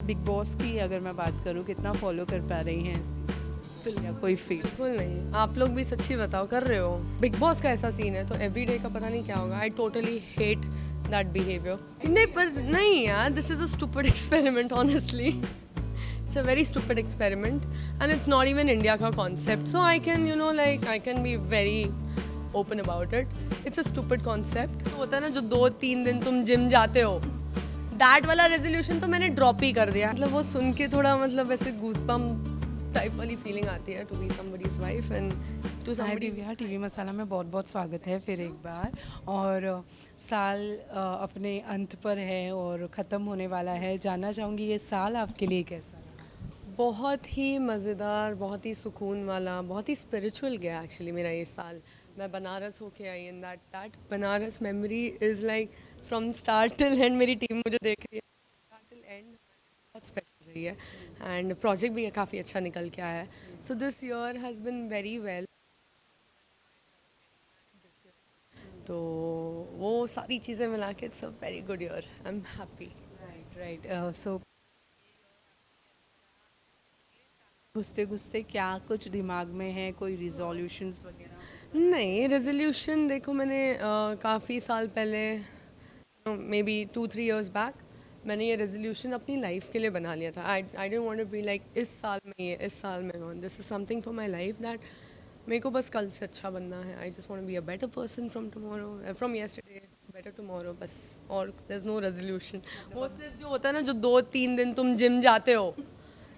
Big boss की अगर मैं बात करूँ कितना फॉलो कर पा रही हैं या कोई फील? बिल्कुल नहीं। आप लोग भी सच्ची बताओ, कर रहे हो? बिग बॉस का ऐसा सीन है तो एवरीडे का पता नहीं क्या होगा। I totally hate that behaviour. नहीं पर नहीं यार, this is a stupid experiment honestly. It's a very stupid experiment and it's not even India का concept, so I can I can be very open about it. It's a stupid concept. तो होता है ना जो 2-3 दिन तुम gym जाते हो, दैट वाला रेजोल्यूशन तो मैंने ड्रॉप ही कर दिया। मतलब वो सुन के थोड़ा मतलब ऐसे गूज़बम्प टाइप वाली फीलिंग आती है to be somebody's wife and to hi somebody. Divya, TV Masala में बहुत बहुत स्वागत है फिर एक बार। और साल अपने अंत पर है और ख़त्म होने वाला है। जानना चाहूँगी ये साल आपके लिए कैसा रहा? बहुत ही मज़ेदार, बहुत ही सुकून वाला, बहुत ही स्पिरिचुअल गया एक्चुअली मेरा ये साल। मैं बनारस होके आई and that Banaras memory is like from start till end. मेरी टीम मुझे देख रही है, स्टार्ट टिल एंड बहुत स्पेशल रही है एंड प्रोजेक्ट भी काफ़ी अच्छा निकल के आया है। So this year has been very well. तो वो सारी चीज़ें मिला के it's a very good year. I am happy. Right. So घुसते घुसते क्या कुछ दिमाग में है, कोई रिजोल्यूशंस वगैरह? नहीं, रेजोल्यूशन देखो मैंने काफ़ी साल पहले, मे बी 2-3 इयर्स बैक, मैंने ये रेजोल्यूशन अपनी लाइफ के लिए बना लिया था। I don't want to be like इस साल में ये, इस साल में वो। This is something for my life that मेरे को बस कल से अच्छा बनना है। I just want to be a better person from tomorrow, from yesterday better tomorrow, बस। और देयर इज नो रेजोल्यूशन। वो सिर्फ जो होता है ना जो 2-3 दिन तुम जिम जाते हो,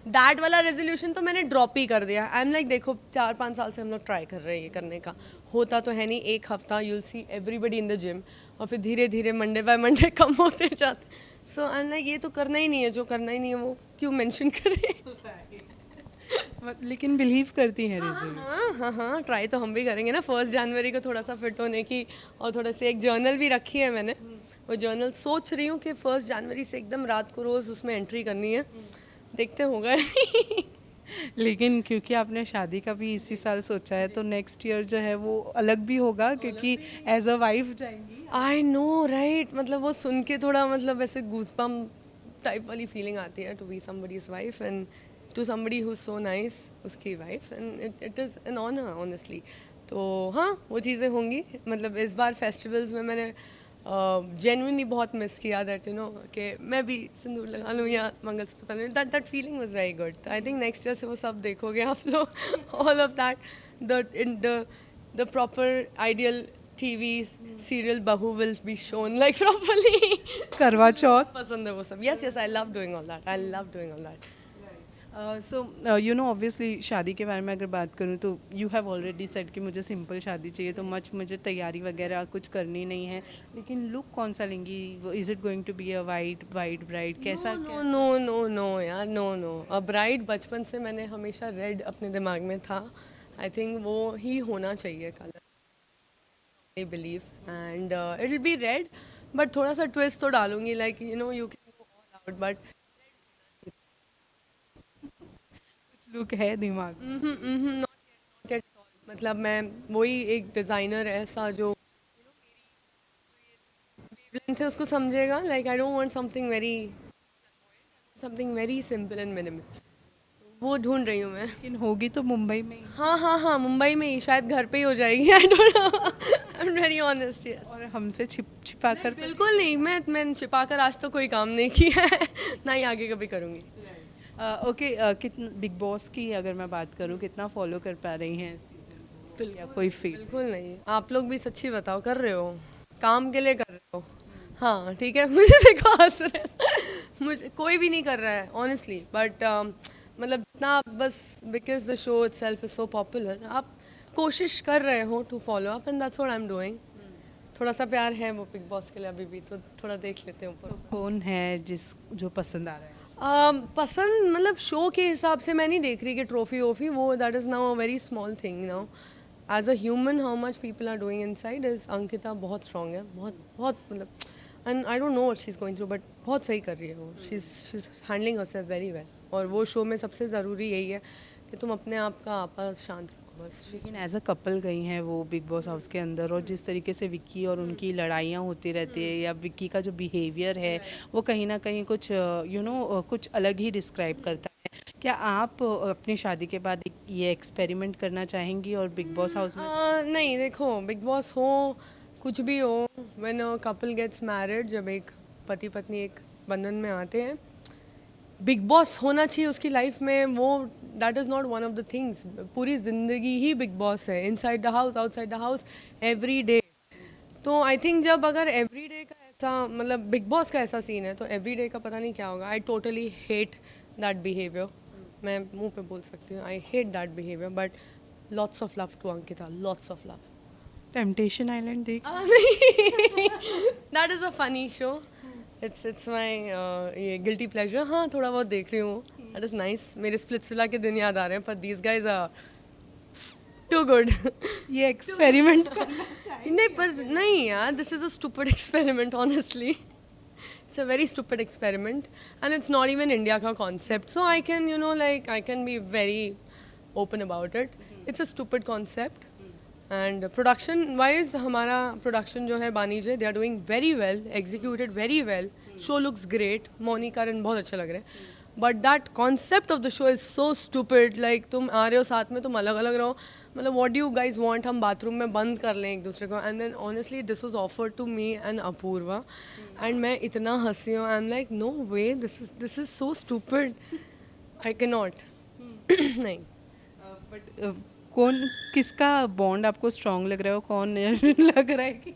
दैट वाला रेजोल्यूशन तो मैंने ड्रॉप ही कर दिया। आई एम लाइक देखो 4-5 साल से हम लोग ट्राई कर रहे हैं ये करने का, होता तो है नहीं। एक हफ्ता you will see everybody in the gym और फिर धीरे धीरे मंडे बाय मंडे कम होते जाते। सो आई एम लाइक ये तो करना ही नहीं है, जो करना ही नहीं है वो क्यों मेंशन करें। लेकिन बिलीव करती हैं रिजल्ट? हाँ हाँ हाँ, ट्राई तो हम भी करेंगे ना 1 जनवरी को थोड़ा सा फिट होने की। और थोड़ा सा एक जर्नल भी रखी है मैंने। वो जर्नल सोच रही हूँ कि 1 जनवरी से एकदम रात को रोज़ उसमें एंट्री करनी है। देखते होगा। लेकिन क्योंकि आपने शादी का भी इसी साल सोचा है तो नेक्स्ट ईयर जो है वो अलग भी होगा, क्योंकि एज अ वाइफ जाएंगी। I know right. मतलब वो सुन के थोड़ा मतलब ऐसे गूज़बम्प टाइप वाली फीलिंग आती है to be somebody's wife and to somebody who so nice, उसकी wife, and it is an honour honestly. तो हाँ, वो चीज़ें होंगी। मतलब इस बार फेस्टिवल्स में मैंने जेन्युइनली बहुत मिस किया दैट कि मैं भी सिंदूर लगा लूँ या मंगलसूत्र पहन लूँ। That feeling was very good. I think next year से वो सब देखोगे आप लोग। All of that, the proper ideal TV serial Bahu will be shown like properly. करवा चौथ। पसंद है वो सब। Yes, yes, I love doing all that. I love doing all that. So you know obviously शादी के बारे में अगर बात करूँ तो यू हैव ऑलरेडी सेड कि मुझे सिंपल शादी चाहिए, तो मुझे तैयारी वगैरह कुछ करनी नहीं है। लेकिन लुक कौन सा लेंगी? Is it going to be a white bride? कैसा No, no, no, no यार, no, no. A bride बचपन से मैंने हमेशा रेड अपने दिमाग में था। आई थिंक वो ही होना चाहिए colour. I believe and it will be red, but थोड़ा सा ट्विस्ट तो डालूंगी, like you can go all out, but कुछ लुक है दिमाग में? Not at all. मतलब मैं वही एक डिज़ाइनर ऐसा जो वेवलेंथ है उसको समझेगा। Like I don't want something very simple and minimal. वो ढूंढ रही हूँ मैं। लेकिन होगी तो मुंबई में ही। हाँ हाँ हाँ, मुंबई में ही, शायद घर पे ही हो जाएगी। आई don't no, I am very honest. Yes, और हमसे छिपा कर बिल्कुल नहीं। मैं छिपा कर आज तो कोई काम नहीं किया है, ना ही आगे कभी करूँगी। ओके। कितना बिग बॉस की अगर मैं बात करूँ कितना फॉलो कर पा रही हैं या कोई फील? बिल्कुल नहीं। आप लोग भी सच्ची बताओ, कर रहे हो? काम के लिए कर रहे हो? हाँ ठीक है। मुझे देखो हंस रहे हैं। मुझे कोई भी नहीं कर रहा है ऑनेस्टली, बट मतलब जितना आप बस because the show itself is so popular, आप कोशिश कर रहे हो to follow up, and that's what I am doing. थोड़ा सा प्यार है वो बिग बॉस के लिए अभी भी, तो थोड़ा देख लेते हैं ऊपर। कौन है जो पसंद आ रहा है? पसंद मतलब शो के हिसाब से मैं नहीं देख रही कि ट्रॉफी वोफी, वो that is now a very small thing now. As a human how much people are doing inside is, Ankita बहुत स्ट्रांग है, बहुत बहुत मतलब। And I don't know what she is going through, but बहुत सही कर रही है वो। She is handling herself very well. और वो शो में सबसे ज़रूरी यही है कि तुम अपने आप का आपा शांत रखो। बस लेकिन एज अ कपल गई हैं वो बिग बॉस हाउस के अंदर, और जिस तरीके से विक्की और उनकी लड़ाइयाँ होती रहती है, या विक्की का जो बिहेवियर है वो कहीं ना कहीं कुछ कुछ अलग ही डिस्क्राइब करता है। क्या आप अपनी शादी के बाद ये एक्सपेरिमेंट करना चाहेंगी और बिग बॉस हाउस में? नहीं देखो, बिग बॉस हो कुछ भी हो, when a couple gets married, जब एक पति पत्नी एक बंधन में आते हैं, बिग बॉस होना चाहिए उसकी लाइफ में, वो that is not one of the things. पूरी ज़िंदगी ही बिग बॉस है, inside the house, outside the house, every day. तो आई थिंक जब अगर एवरी डे का ऐसा, मतलब बिग बॉस का ऐसा सीन है, तो एवरी डे का पता नहीं क्या होगा। I totally hate that behaviour. मैं मुंह पे बोल सकती हूँ, I hate that behaviour, but lots of love to Ankita, lots of love. Temptation Island देख? That is a funny show. It's my ये गिल्टी प्लेजर। हाँ, थोड़ा बहुत देख रही हूँ। That is nice. मेरे स्प्लिट्सविला के दिन याद आ रहे हैं, पर these guys are too good. ये एक्सपेरिमेंट नहीं, पर नहीं यार, this is a stupid experiment honestly. It's a very stupid experiment, and it's not even India का concept. So I can, I can be very open about it. It's a stupid concept. And production wise, हमारा production जो है बानीजे, they are doing very well, executed very well. Show looks great. Mauni कारण बहुत अच्छा लग रहा है. But that concept of the show is so stupid. Like तुम आ रहे हो साथ में, तुम अलग अलग रहो. मतलब what do you guys want? हम बाथरूम में बंद कर लें एक दूसरे को. And then honestly, this was offered to me and Apurva. And मैं इतना हंसी हूँ. I'm like, no way. This is so stupid. I cannot. नहीं. बट कौन, किसका बॉन्ड आपको स्ट्रांग लग रहा है, कौन लग रहा है कि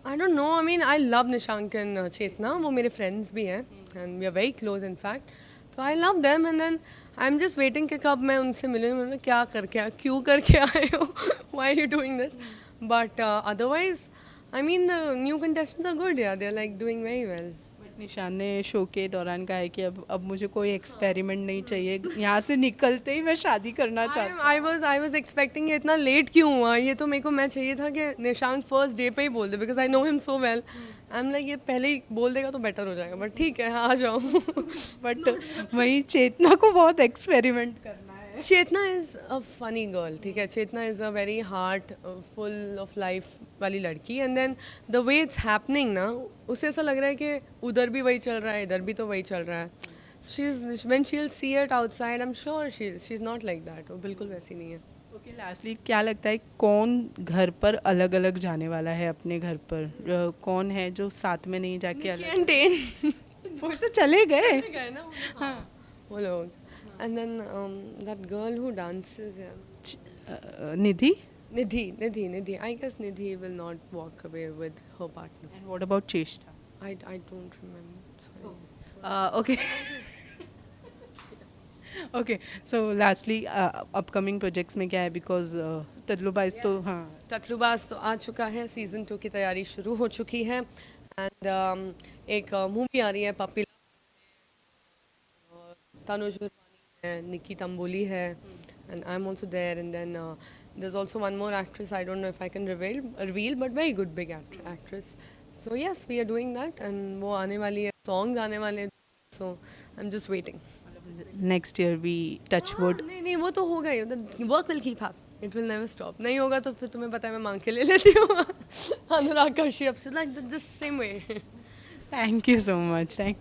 I don't know. I mean, I love Nishank and Chetna. वो मेरे friends भी हैं, and we are very close in fact. तो I love them, and then I'm just waiting कि कब मैं उनसे मिलूँ. मैं क्या करके, क्यों करके आए हो? Why are you doing this? But otherwise, I mean, the new contestants are good. Yeah, they're like doing very well. But निशान ने शो के दौरान कहा है कि अब मुझे कोई एक्सपेरिमेंट नहीं चाहिए, यहाँ से निकलते ही मैं शादी करना चाहती हूँ। I was expecting ये इतना लेट क्यों हुआ? ये तो मेरे को, मैं चाहिए था कि निशांक फर्स्ट डे पे ही बोल दे, because I know him so well. I am like ये पहले ही बोल देगा तो बेटर हो जाएगा, बट ठीक है, आ जाओ। बट वही चेतना को बहुत एक्सपेरिमेंट करना है। Chetna is a funny girl, ठीक है। Chetna is a very heart full of life वाली लड़की, and then the way it's happening ना, उसे ऐसा लग रहा है कि उधर भी वही चल रहा है, इधर भी तो वही चल रहा है। She is, when she will see it outside, I am sure she is not like that. वो बिल्कुल वैसी नहीं है। ओके, लास्टली क्या लगता है कौन घर पर अलग अलग जाने वाला है? अपने घर पर कौन है जो साथ में नहीं जाके अलग? कैंटेन वो तो चले गए। गए ना हाँ, वो लोग। And then that girl who dances, Nidhi? Nidhi. I guess Nidhi will not walk away with her partner. And what about चेष्टा? I don't remember. Sorry. Okay okay, so lastly upcoming projects में क्या है? बिकॉज तदलुबाइज तो हाँ, तकलुबास तो आ चुका है, season 2 की तैयारी शुरू हो चुकी है, एंड एक मूवी आ रही है पपी, तनुज गुरबानी है, निकी तंबोली है, and I am also there, and then there's also one more actress. I don't know if I can reveal, but very good big actress. So yes, we are doing that, and वो आने वाली है, songs आने वाले हैं, so I'm just waiting. Next year we touch wood. नहीं, वो तो होगा ही, the work will keep up. It will never stop. नहीं होगा तो फिर तुम्हें पता है मैं मांग के ले लेती हूँ अनुराग कश्यप से, like the same way. Thank you so much, thank